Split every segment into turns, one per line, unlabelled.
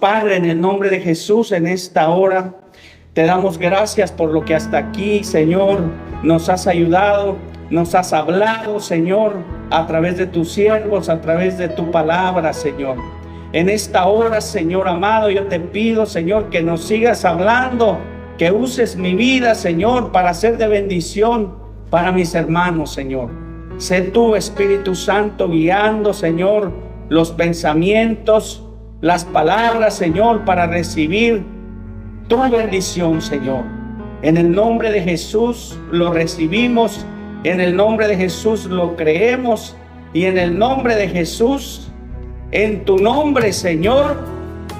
Padre, en el nombre de Jesús, en esta hora, te damos gracias por lo que hasta aquí, Señor, nos has ayudado, nos has hablado, Señor, a través de tus siervos, a través de tu palabra, Señor. En esta hora, Señor amado, yo te pido, Señor, que nos sigas hablando, que uses mi vida, Señor, para ser de bendición para mis hermanos, Señor. Sé tú, Espíritu Santo, guiando, Señor, los pensamientos, las palabras, Señor, para recibir tu bendición, Señor. En el nombre de Jesús lo recibimos, en el nombre de Jesús lo creemos, y en el nombre de Jesús, en tu nombre, Señor,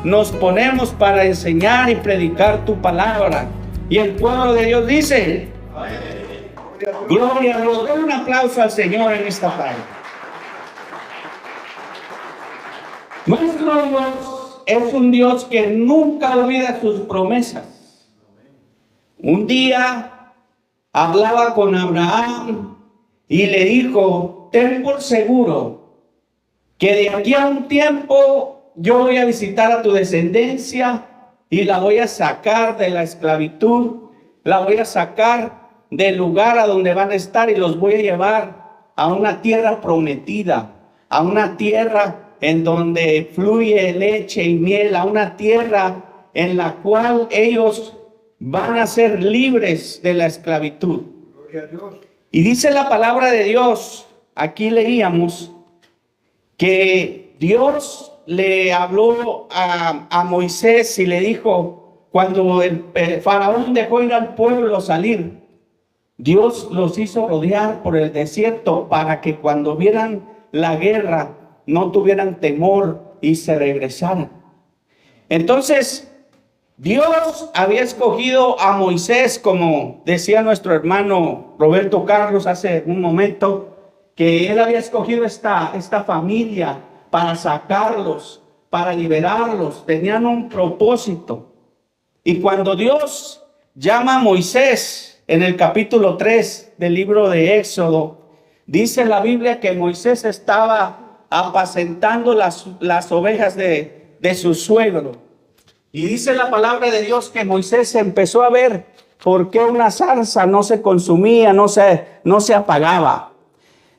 nos ponemos para enseñar y predicar tu palabra. Y el pueblo de Dios dice: gloria a Dios. Den un aplauso al Señor en esta tarde. Nuestro Dios es un Dios que nunca olvida sus promesas. Un día hablaba con Abraham y le dijo: ten por seguro que de aquí a un tiempo yo voy a visitar a tu descendencia y la voy a sacar de la esclavitud, la voy a sacar del lugar a donde van a estar y los voy a llevar a una tierra prometida, a una tierra en donde fluye leche y miel, a una tierra en la cual ellos van a ser libres de la esclavitud. Y dice la palabra de Dios, aquí leíamos, que Dios le habló a Moisés y le dijo, cuando el faraón dejó ir al pueblo salir, Dios los hizo rodear por el desierto para que cuando vieran la guerra no tuvieran temor y se regresaran. Entonces, Dios había escogido a Moisés, como decía nuestro hermano Roberto Carlos hace un momento, que él había escogido esta familia para sacarlos, para liberarlos. Tenían un propósito. Y cuando Dios llama a Moisés en el capítulo 3 del libro de Éxodo, dice la Biblia que Moisés estaba apacentando las ovejas de su suegro. Y dice la palabra de Dios que Moisés empezó a ver por qué una zarza no se consumía, no se apagaba.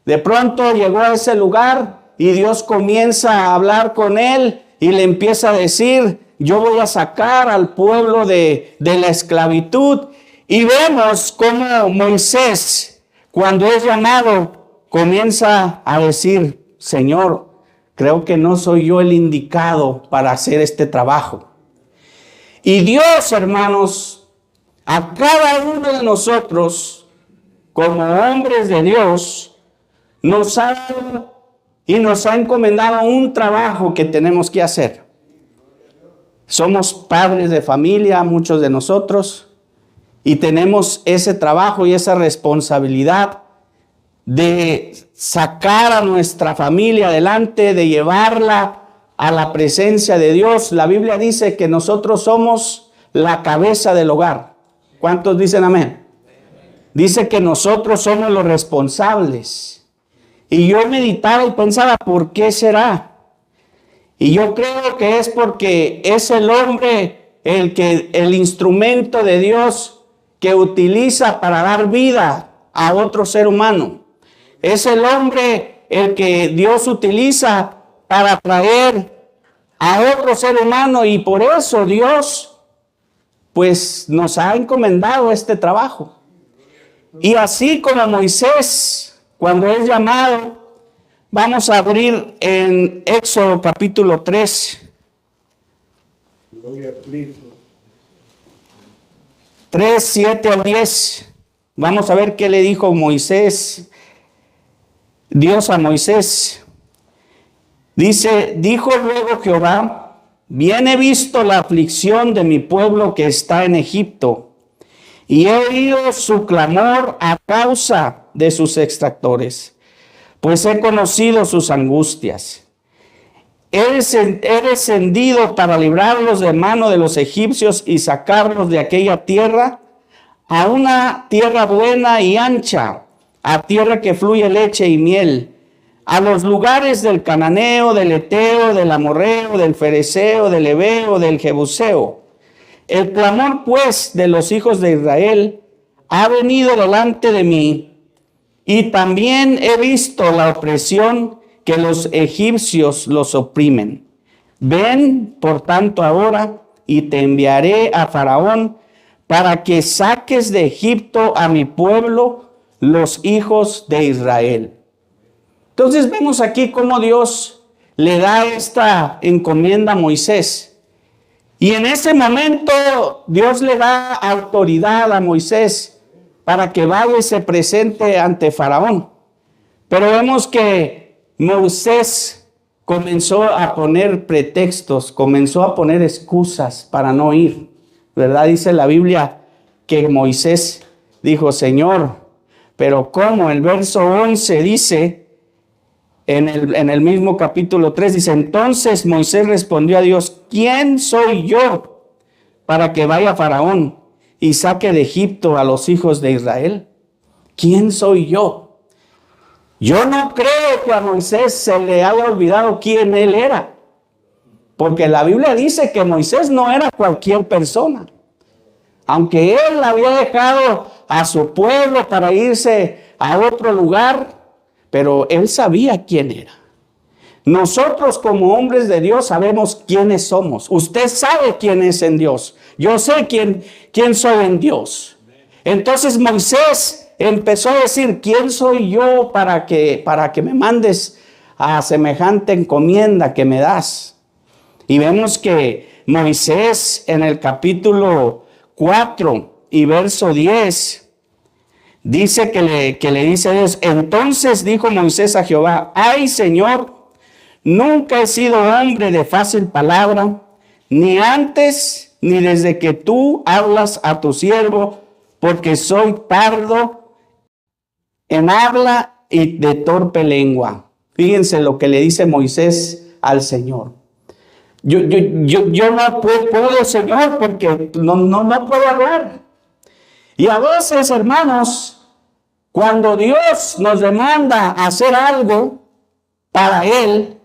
De pronto llegó a ese lugar y Dios comienza a hablar con él y le empieza a decir: yo voy a sacar al pueblo de la esclavitud. Y vemos cómo Moisés, cuando es llamado, comienza a decir: Señor, creo que no soy yo el indicado para hacer este trabajo. Y Dios, hermanos, a cada uno de nosotros, como hombres de Dios, nos ha dado y nos ha encomendado un trabajo que tenemos que hacer. Somos padres de familia, muchos de nosotros, y tenemos ese trabajo y esa responsabilidad de sacar a nuestra familia adelante, de llevarla a la presencia de Dios. La Biblia dice que nosotros somos la cabeza del hogar. ¿Cuántos dicen amén? Dice que nosotros somos los responsables. Y yo meditaba y pensaba, ¿por qué será? Y yo creo que es porque es el hombre el instrumento de Dios que utiliza para dar vida a otro ser humano. Es el hombre el que Dios utiliza para traer a otro ser humano, y por eso Dios pues nos ha encomendado este trabajo. Y así como Moisés, cuando es llamado, vamos a abrir en Éxodo capítulo 3. 3, 7 al 10. Vamos a ver qué le dijo Dios a Moisés. Dice: dijo luego Jehová: bien he visto la aflicción de mi pueblo que está en Egipto, y he oído su clamor a causa de sus extractores, pues he conocido sus angustias. He descendido para librarlos de mano de los egipcios y sacarlos de aquella tierra a una tierra buena y ancha, a tierra que fluye leche y miel, a los lugares del cananeo, del eteo, del amorreo, del fereceo, del heveo, del jebuseo. El clamor, pues, de los hijos de Israel ha venido delante de mí, y también he visto la opresión que los egipcios los oprimen. Ven, por tanto, ahora, y te enviaré a Faraón para que saques de Egipto a mi pueblo, los hijos de Israel. Entonces vemos aquí cómo Dios le da esta encomienda a Moisés. Y en ese momento Dios le da autoridad a Moisés para que vaya y se presente ante Faraón. Pero vemos que Moisés comenzó a poner pretextos, comenzó a poner excusas para no ir. ¿Verdad? Dice la Biblia que Moisés dijo, Señor, pero ¿cómo? El verso 11 dice, en el mismo capítulo 3, dice, entonces Moisés respondió a Dios, ¿quién soy yo para que vaya Faraón y saque de Egipto a los hijos de Israel? ¿Quién soy yo? Yo no creo que a Moisés se le haya olvidado quién él era, porque la Biblia dice que Moisés no era cualquier persona. Aunque él había dejado a su pueblo para irse a otro lugar, pero él sabía quién era. Nosotros como hombres de Dios sabemos quiénes somos. Usted sabe quién es en Dios. Yo sé quién soy en Dios. Entonces Moisés empezó a decir, ¿quién soy yo para que me mandes a semejante encomienda que me das? Y vemos que Moisés en el capítulo 4 y verso 10 dice que le dice a Dios, entonces dijo Moisés a Jehová, ay Señor, nunca he sido hombre de fácil palabra, ni antes ni desde que tú hablas a tu siervo, porque soy tardo en habla y de torpe lengua. Fíjense lo que le dice Moisés al Señor. Yo no puedo, Señor, porque no puedo hablar. Y a veces, hermanos, cuando Dios nos demanda hacer algo para Él,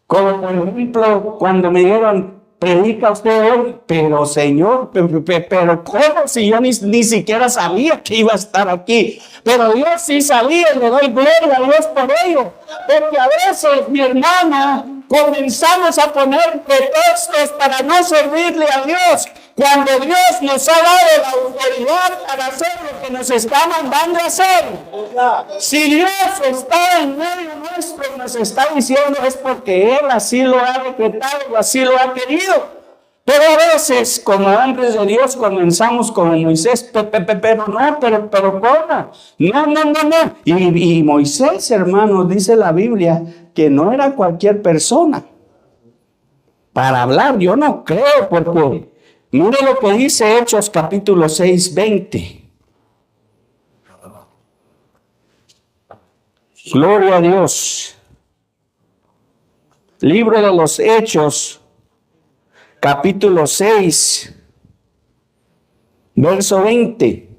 como por ejemplo, cuando me dijeron, predica usted hoy, pero Señor, pero ¿cómo? Si yo ni siquiera sabía que iba a estar aquí. Pero Dios sí sabía y le doy gloria a Dios por ello. Porque a veces, mi hermana, comenzamos a poner pretextos para no servirle a Dios, cuando Dios nos ha dado la autoridad para hacer lo que nos está mandando a hacer. Si Dios está en medio nuestro, nos está diciendo, es porque Él así lo ha decretado, así lo ha querido. Pero a veces, como hombres de Dios, comenzamos como Moisés, pero ¿cómo? No. Y Moisés, hermanos, dice la Biblia, que no era cualquier persona para hablar. Yo no creo, porque mire lo que dice Hechos capítulo 6, 20. Gloria a Dios. Libro de los Hechos, capítulo 6, verso 20.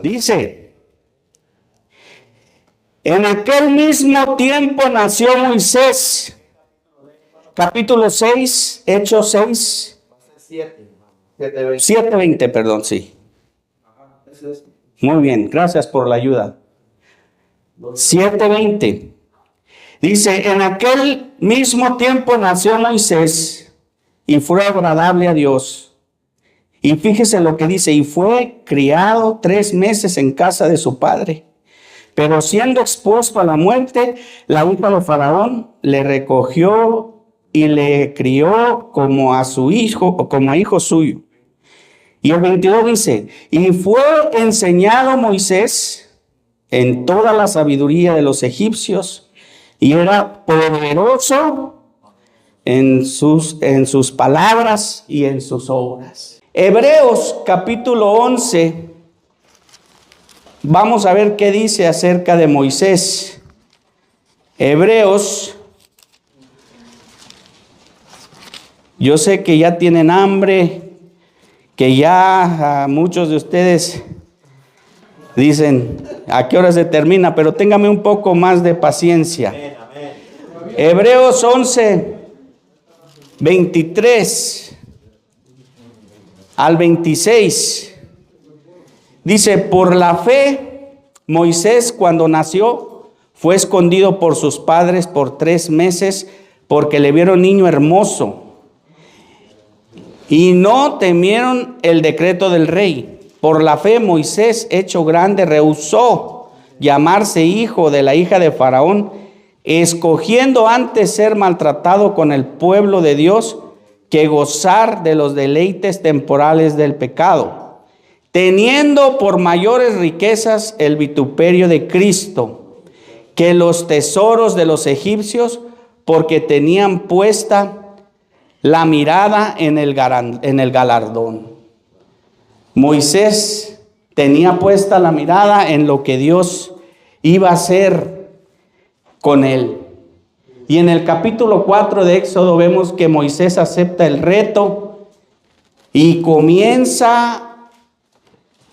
Dice, en aquel mismo tiempo nació Moisés. Capítulo 6, Hechos 6. 7:20, perdón, sí. Muy bien, gracias por la ayuda. 7:20. Dice, en aquel mismo tiempo nació Moisés y fue agradable a Dios. Y fíjese lo que dice, y fue criado 3 meses en casa de su padre. Pero siendo expuesto a la muerte, la hija de Faraón le recogió y le crió como a su hijo, o como a hijo suyo. Y el 22 dice, y fue enseñado Moisés en toda la sabiduría de los egipcios, y era poderoso en sus palabras y en sus obras. Hebreos capítulo 11, vamos a ver qué dice acerca de Moisés. Hebreos, yo sé que ya tienen hambre, que ya muchos de ustedes Dicen, ¿a qué hora se termina? Pero téngame un poco más de paciencia. Hebreos 11, 23 al 26. Dice, por la fe, Moisés cuando nació fue escondido por sus padres por 3 meses porque le vieron niño hermoso y no temieron el decreto del rey. Por la fe, Moisés, hecho grande, rehusó llamarse hijo de la hija de Faraón, escogiendo antes ser maltratado con el pueblo de Dios que gozar de los deleites temporales del pecado, teniendo por mayores riquezas el vituperio de Cristo que los tesoros de los egipcios, porque tenían puesta la mirada en el galardón. Moisés tenía puesta la mirada en lo que Dios iba a hacer con él. Y en el capítulo 4 de Éxodo vemos que Moisés acepta el reto y comienza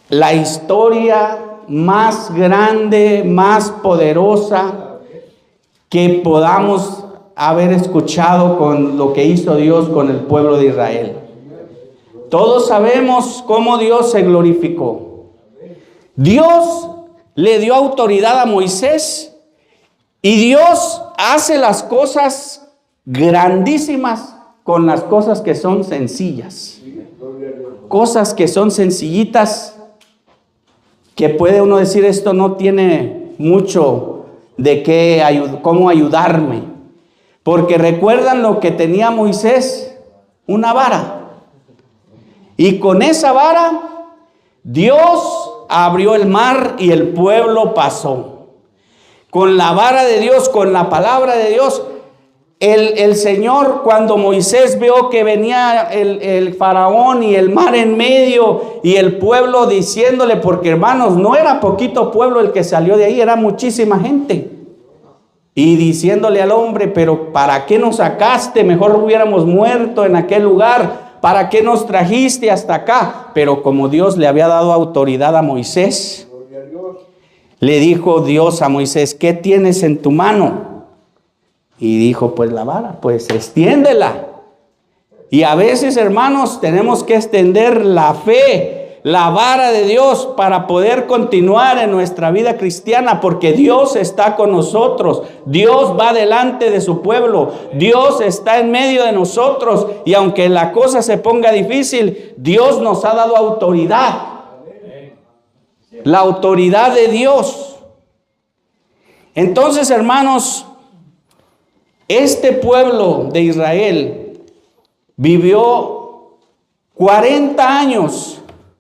la historia más grande, más poderosa que podamos haber escuchado con lo que hizo Dios con el pueblo de Israel. Todos sabemos cómo Dios se glorificó. Dios le dio autoridad a Moisés y Dios hace las cosas grandísimas con las cosas que son sencillas. Cosas que son sencillitas, que puede uno decir esto no tiene mucho de cómo ayudarme. Porque recuerdan lo que tenía Moisés, una vara. Y con esa vara, Dios abrió el mar y el pueblo pasó. Con la vara de Dios, con la palabra de Dios, el Señor, cuando Moisés vio que venía el faraón y el mar en medio y el pueblo diciéndole, porque hermanos, no era poquito pueblo el que salió de ahí, era muchísima gente. Y diciéndole al hombre, pero ¿para qué nos sacaste? Mejor hubiéramos muerto en aquel lugar. ¿Para qué nos trajiste hasta acá? Pero como Dios le había dado autoridad a Moisés, le dijo Dios a Moisés, ¿qué tienes en tu mano? Y dijo, pues la vara, pues extiéndela. Y a veces, hermanos, tenemos que extender la fe, la vara de Dios para poder continuar en nuestra vida cristiana, porque Dios está con nosotros, Dios va delante de su pueblo, Dios está en medio de nosotros, y aunque la cosa se ponga difícil, Dios nos ha dado autoridad, la autoridad de Dios. Entonces, hermanos, este pueblo de Israel vivió 40 años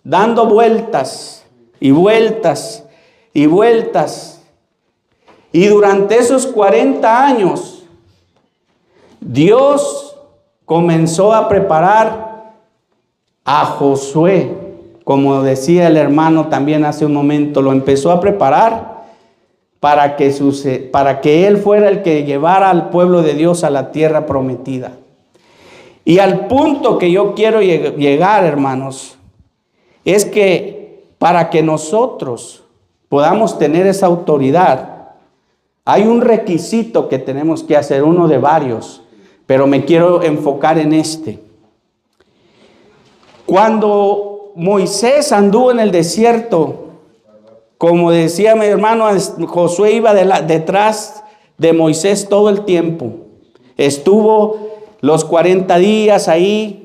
dando vueltas y vueltas y vueltas. Y durante esos 40 años, Dios comenzó a preparar a Josué. Como decía el hermano también hace un momento, lo empezó a preparar para que él fuera el que llevara al pueblo de Dios a la tierra prometida. Y al punto que yo quiero llegar, hermanos, es que para que nosotros podamos tener esa autoridad, hay un requisito que tenemos que hacer, uno de varios, pero me quiero enfocar en este. Cuando Moisés anduvo en el desierto, como decía mi hermano, Josué iba detrás de Moisés todo el tiempo. Estuvo los 40 días ahí.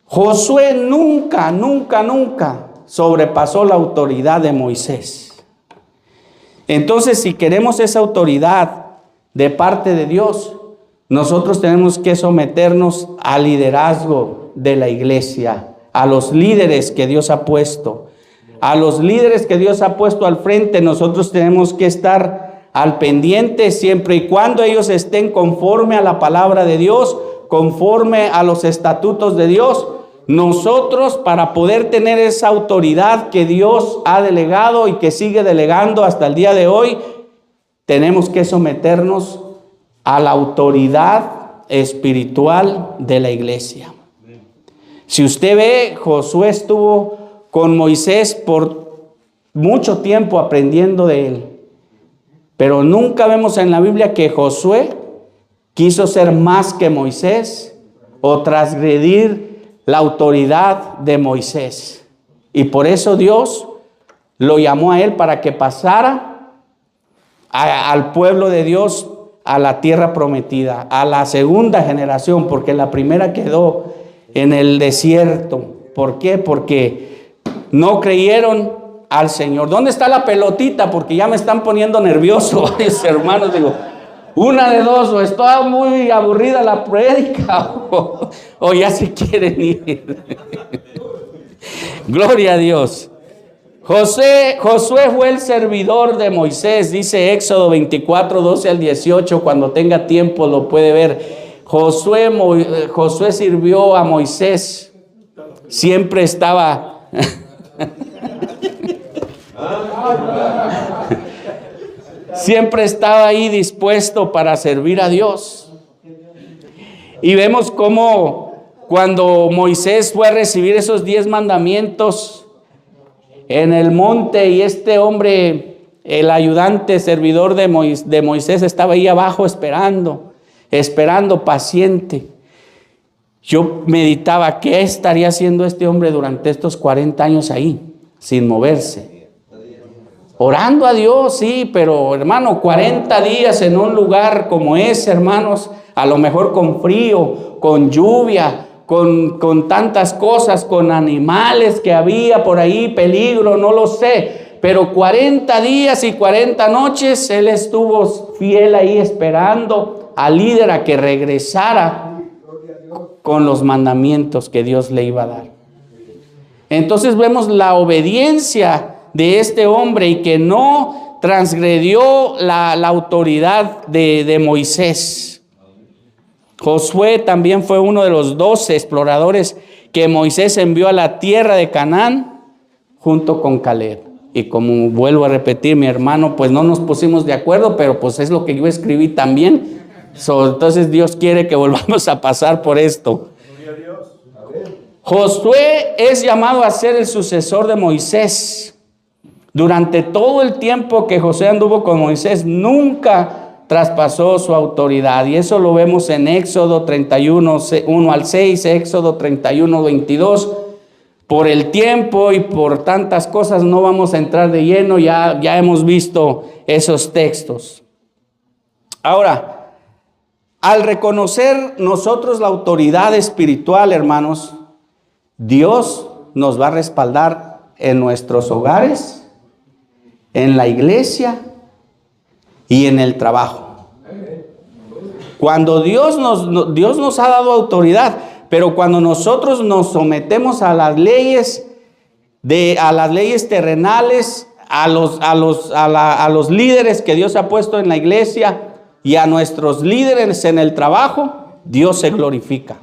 Josué nunca sobrepasó la autoridad de Moisés. Entonces, si queremos esa autoridad de parte de Dios, nosotros tenemos que someternos al liderazgo de la iglesia, a los líderes que Dios ha puesto. A los líderes que Dios ha puesto al frente, nosotros tenemos que estar al pendiente siempre y cuando ellos estén conforme a la palabra de Dios, conforme a los estatutos de Dios. Nosotros, para poder tener esa autoridad que Dios ha delegado y que sigue delegando hasta el día de hoy, tenemos que someternos a la autoridad espiritual de la iglesia. Si usted ve, Josué estuvo con Moisés por mucho tiempo aprendiendo de él. Pero nunca vemos en la Biblia que Josué quiso ser más que Moisés o transgredir la autoridad de Moisés. Y por eso Dios lo llamó a él para que pasara al pueblo de Dios a la tierra prometida, a la segunda generación, porque la primera quedó en el desierto. ¿Por qué? Porque no creyeron al Señor. ¿Dónde está la pelotita? Porque ya me están poniendo nervioso varios hermanos. Digo, una de dos, o está muy aburrida la prédica o ya se quieren ir. Gloria a Dios. Josué fue el servidor de Moisés, dice Éxodo 24, 12 al 18, cuando tenga tiempo lo puede ver. Josué sirvió a Moisés, siempre estaba... siempre estaba ahí dispuesto para servir a Dios. Y vemos cómo cuando Moisés fue a recibir esos 10 mandamientos en el monte, y este hombre, el ayudante servidor de Moisés, estaba ahí abajo esperando paciente. Yo meditaba, ¿qué estaría haciendo este hombre durante estos 40 años ahí, sin moverse? Orando a Dios, sí, pero hermano, 40 días en un lugar como ese, hermanos, a lo mejor con frío, con lluvia, con tantas cosas, con animales que había por ahí, peligro, no lo sé, pero 40 días y 40 noches él estuvo fiel ahí esperando al líder a que regresara con los mandamientos que Dios le iba a dar. Entonces vemos la obediencia de este hombre y que no transgredió la autoridad de Moisés. Josué también fue uno de los 12 exploradores que Moisés envió a la tierra de Canaán junto con Caleb. Y como vuelvo a repetir, mi hermano, pues no nos pusimos de acuerdo, pero pues es lo que yo escribí también. Entonces Dios quiere que volvamos a pasar por esto. Josué es llamado a ser el sucesor de Moisés. Durante todo el tiempo que Josué anduvo con Moisés, nunca traspasó su autoridad, y eso lo vemos en Éxodo 31, 1 al 6, Éxodo 31, 22. Por el tiempo y por tantas cosas no vamos a entrar de lleno, ya hemos visto esos textos. Ahora, al reconocer nosotros la autoridad espiritual, hermanos, Dios nos va a respaldar en nuestros hogares, en la iglesia y en el trabajo. Cuando Dios nos ha dado autoridad, pero cuando nosotros nos sometemos a las leyes terrenales, a los líderes que Dios ha puesto en la iglesia y a nuestros líderes en el trabajo, Dios se glorifica.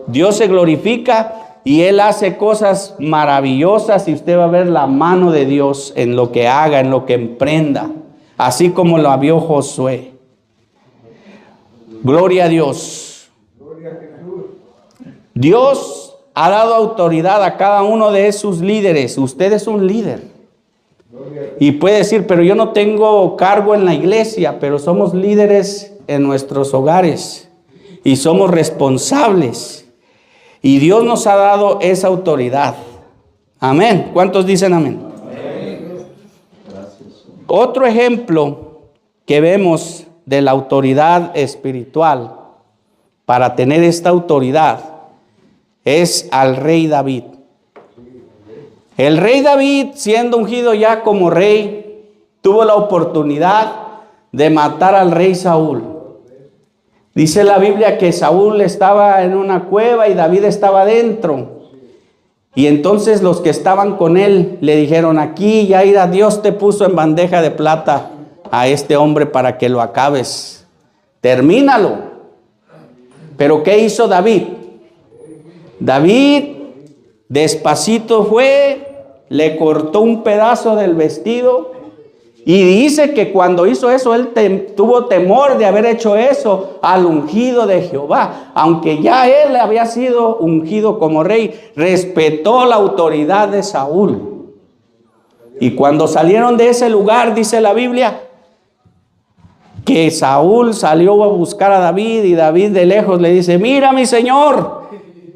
Dios se glorifica y Él hace cosas maravillosas, y usted va a ver la mano de Dios en lo que haga, en lo que emprenda. Así como lo vio Josué. Gloria a Dios. Dios ha dado autoridad a cada uno de sus líderes. Usted es un líder. Y puede decir, pero yo no tengo cargo en la iglesia, pero somos líderes en nuestros hogares. Y somos responsables. Y Dios nos ha dado esa autoridad. Amén. ¿Cuántos dicen amén? Otro ejemplo que vemos de la autoridad espiritual para tener esta autoridad es al rey David. El rey David, siendo ungido ya como rey, tuvo la oportunidad de matar al rey Saúl. Dice la Biblia que Saúl estaba en una cueva y David estaba dentro. Y entonces los que estaban con él le dijeron, aquí ya irá, Dios te puso en bandeja de plata a este hombre para que lo acabes. Termínalo. Pero ¿qué hizo David? David despacito fue, le cortó un pedazo del vestido, y dice que cuando hizo eso, él tuvo temor de haber hecho eso al ungido de Jehová. Aunque ya él había sido ungido como rey, respetó la autoridad de Saúl. Y cuando salieron de ese lugar, dice la Biblia, que Saúl salió a buscar a David y David de lejos le dice, mira mi señor,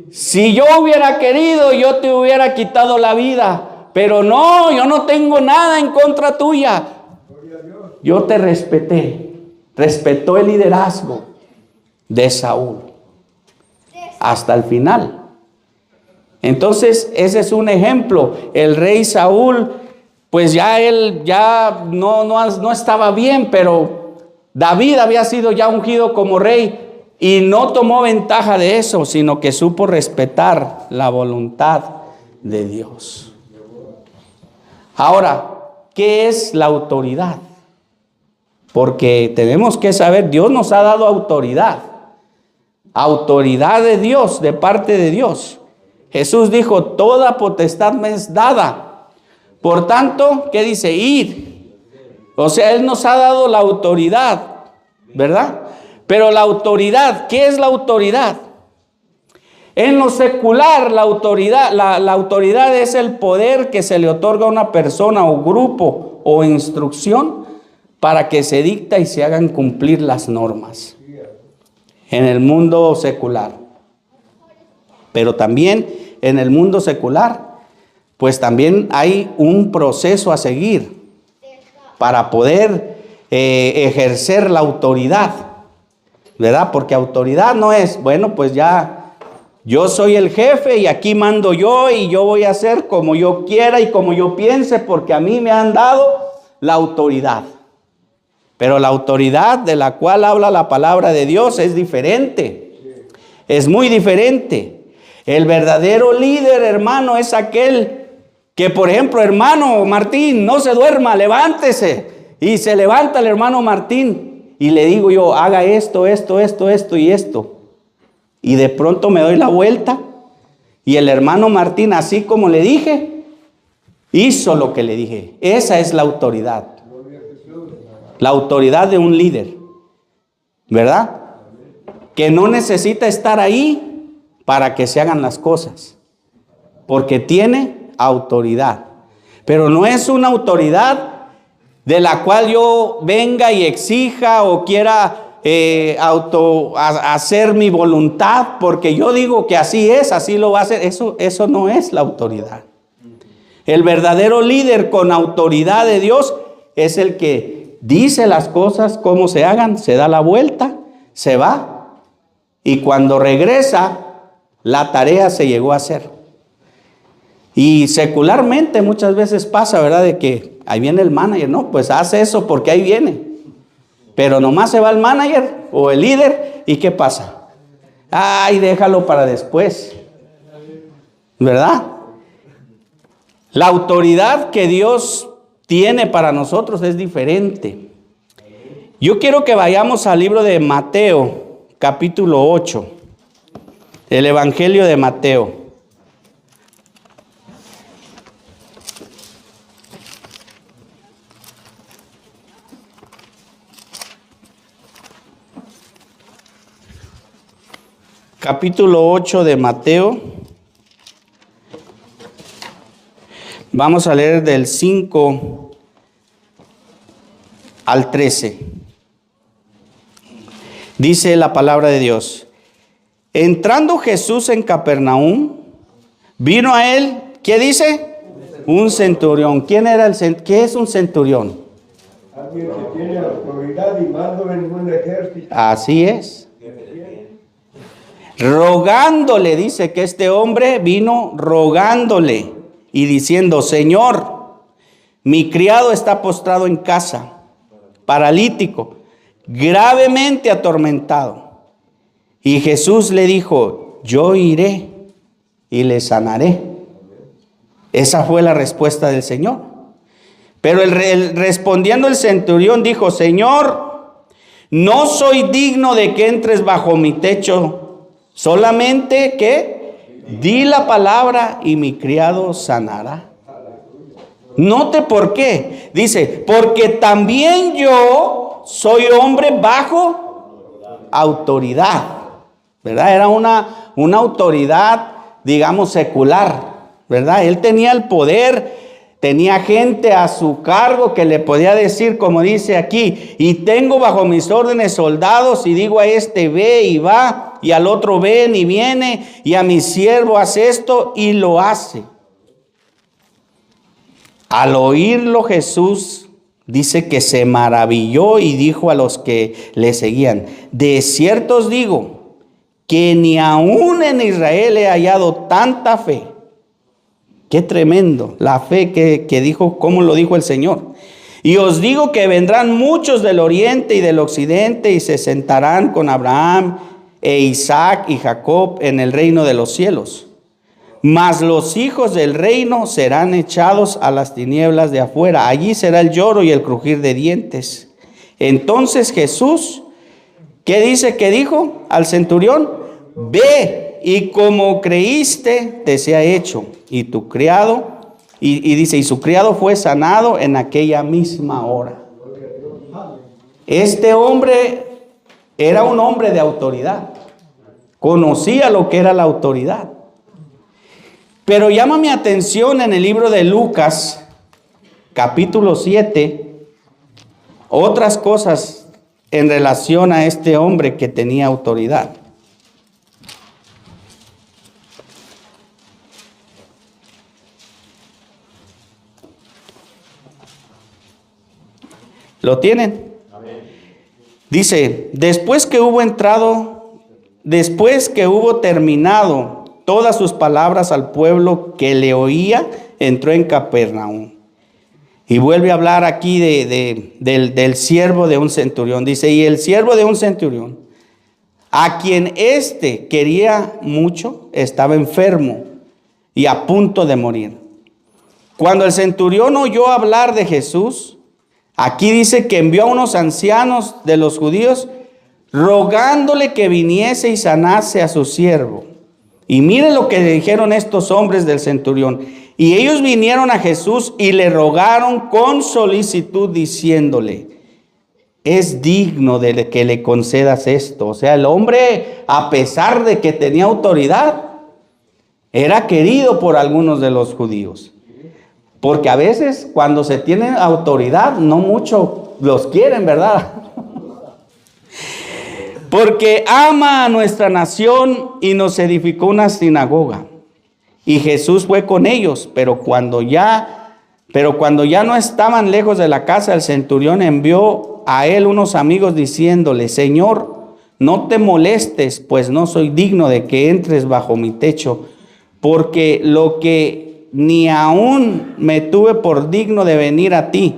si yo hubiera querido, yo te hubiera quitado la vida, pero no, yo no tengo nada en contra tuya. Yo te respeté, respetó el liderazgo de Saúl hasta el final. Entonces, ese es un ejemplo. El rey Saúl, pues ya él ya no estaba bien, pero David había sido ya ungido como rey y no tomó ventaja de eso, sino que supo respetar la voluntad de Dios. Ahora, ¿qué es la autoridad? Porque tenemos que saber, Dios nos ha dado autoridad. Autoridad de Dios, de parte de Dios. Jesús dijo, toda potestad me es dada. Por tanto, ¿qué dice? Ir. O sea, Él nos ha dado la autoridad, ¿verdad? Pero la autoridad, ¿qué es la autoridad? En lo secular, la autoridad es el poder que se le otorga a una persona o grupo o instrucción para que se dicta y se hagan cumplir las normas en el mundo secular. Pero también en el mundo secular, pues también hay un proceso a seguir para poder ejercer la autoridad, ¿verdad? Porque autoridad no es, bueno, pues ya yo soy el jefe y aquí mando yo y yo voy a hacer como yo quiera y como yo piense porque a mí me han dado la autoridad. Pero la autoridad de la cual habla la palabra de Dios es diferente, es muy diferente. El verdadero líder, hermano, es aquel que, por ejemplo, hermano Martín, no se duerma, levántese. Y se levanta el hermano Martín y le digo yo, haga esto, esto, esto, esto y esto. Y de pronto me doy la vuelta y el hermano Martín, así como le dije, hizo lo que le dije. Esa es la autoridad. La autoridad de un líder, ¿verdad? Que no necesita estar ahí para que se hagan las cosas, porque tiene autoridad. Pero no es una autoridad de la cual yo venga y exija o quiera hacer mi voluntad, porque yo digo que así es, así lo va a hacer. Eso no es la autoridad. El verdadero líder con autoridad de Dios es el que dice las cosas como se hagan, se da la vuelta, se va y cuando regresa la tarea se llegó a hacer. Y secularmente muchas veces pasa, ¿verdad? De que ahí viene el manager, no, pues hace eso porque ahí viene. Pero nomás se va el manager o el líder y ¿qué pasa? Ay, déjalo para después, ¿verdad? La autoridad que Dios tiene para nosotros es diferente. Yo quiero que vayamos al libro de Mateo, capítulo 8, el Evangelio de Mateo. Capítulo 8 de Mateo. Vamos a leer del 5 al 13. Dice la palabra de Dios. Entrando Jesús en Capernaum, vino a él, ¿qué dice? Un centurión. ¿Quién era qué es un centurión?
Alguien que tiene autoridad y mando en un ejército.
Así es. Rogándole, dice que este hombre vino rogándole y diciendo, Señor, mi criado está postrado en casa, paralítico, gravemente atormentado. Y Jesús le dijo, yo iré y le sanaré. Esa fue la respuesta del Señor. Pero respondiendo el centurión dijo, Señor, no soy digno de que entres bajo mi techo, solamente que di la palabra y mi criado sanará. Note por qué. Dice, porque también yo soy hombre bajo autoridad. ¿Verdad? Era una autoridad, digamos, secular. ¿Verdad? Él tenía el poder tenía gente a su cargo que le podía decir, como dice aquí, y tengo bajo mis órdenes soldados, y digo a este ve y va, y al otro ven y viene, y a mi siervo hace esto y lo hace. Al oírlo Jesús dice que se maravilló y dijo a los que le seguían: de cierto os digo que ni aún en Israel he hallado tanta fe. Qué tremendo la fe que dijo, cómo lo dijo el Señor. Y os digo que vendrán muchos del oriente y del occidente y se sentarán con Abraham e Isaac y Jacob en el reino de los cielos. Mas los hijos del reino serán echados a las tinieblas de afuera. Allí será el lloro y el crujir de dientes. Entonces Jesús, ¿qué dice que dijo al centurión? Ve, y como creíste, te sea hecho. Y tu criado, y dice, y su criado fue sanado en aquella misma hora. Este hombre era un hombre de autoridad. Conocía lo que era la autoridad. Pero llama mi atención en el libro de Lucas, capítulo 7, otras cosas en relación a este hombre que tenía autoridad. ¿Lo tienen? Dice, después que hubo terminado todas sus palabras al pueblo que le oía, entró en Capernaum. Y vuelve a hablar aquí del siervo de un centurión. Dice, y el siervo de un centurión, a quien éste quería mucho, estaba enfermo y a punto de morir. Cuando el centurión oyó hablar de Jesús, aquí dice que envió a unos ancianos de los judíos, rogándole que viniese y sanase a su siervo. Y mire lo que le dijeron estos hombres del centurión. Y ellos vinieron a Jesús y le rogaron con solicitud, diciéndole, es digno de que le concedas esto. O sea, el hombre, a pesar de que tenía autoridad, era querido por algunos de los judíos. Porque a veces cuando se tiene autoridad, no mucho los quieren, ¿verdad? Porque ama a nuestra nación y nos edificó una sinagoga. Y Jesús fue con ellos, pero cuando ya no estaban lejos de la casa, el centurión envió a él unos amigos diciéndole, Señor, no te molestes, pues no soy digno de que entres bajo mi techo, porque lo que ni aún me tuve por digno de venir a ti,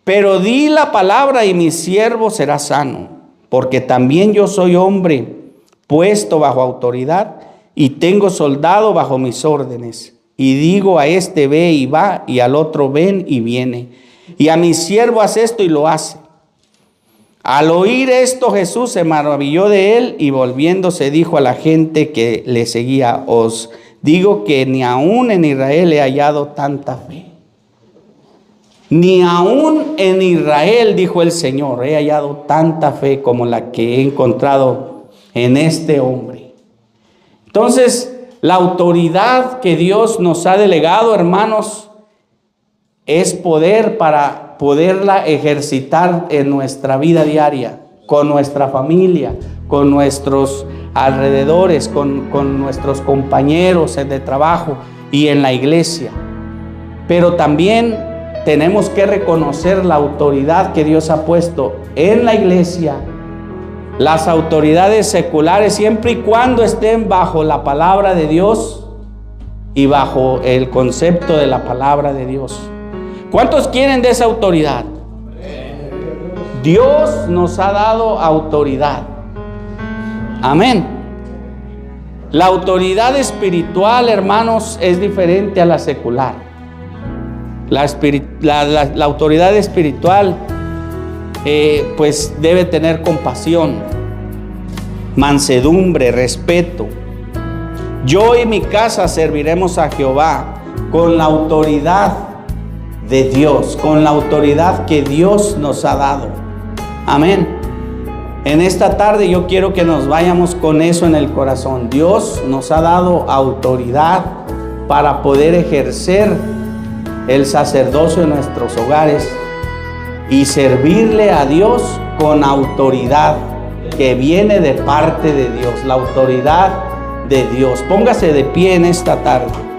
pero di la palabra y mi siervo será sano. Porque también yo soy hombre puesto bajo autoridad y tengo soldado bajo mis órdenes. Y digo a este ve y va, y al otro ven y viene. Y a mi siervo hace esto y lo hace. Al oír esto Jesús se maravilló de él y volviéndose dijo a la gente que le seguía, os digo que ni aún en Israel he hallado tanta fe. Ni aún en Israel, dijo el Señor, he hallado tanta fe como la que he encontrado en este hombre. Entonces, la autoridad que Dios nos ha delegado, hermanos, es poder para poderla ejercitar en nuestra vida diaria, con nuestra familia, con nuestros alrededores, con nuestros compañeros de trabajo y en la iglesia. Pero también tenemos que reconocer la autoridad que Dios ha puesto en la iglesia, las autoridades seculares, siempre y cuando estén bajo la palabra de Dios y bajo el concepto de la palabra de Dios. ¿Cuántos quieren de esa autoridad? Dios nos ha dado autoridad. Amén. La autoridad espiritual, hermanos, es diferente a la secular. La autoridad espiritual pues debe tener compasión, mansedumbre, respeto. Yo y mi casa serviremos a Jehová con la autoridad de Dios, con la autoridad que Dios nos ha dado. Amén. En esta tarde yo quiero que nos vayamos con eso en el corazón. Dios nos ha dado autoridad para poder ejercer el sacerdocio en nuestros hogares y servirle a Dios con autoridad que viene de parte de Dios, la autoridad de Dios. Póngase de pie en esta tarde.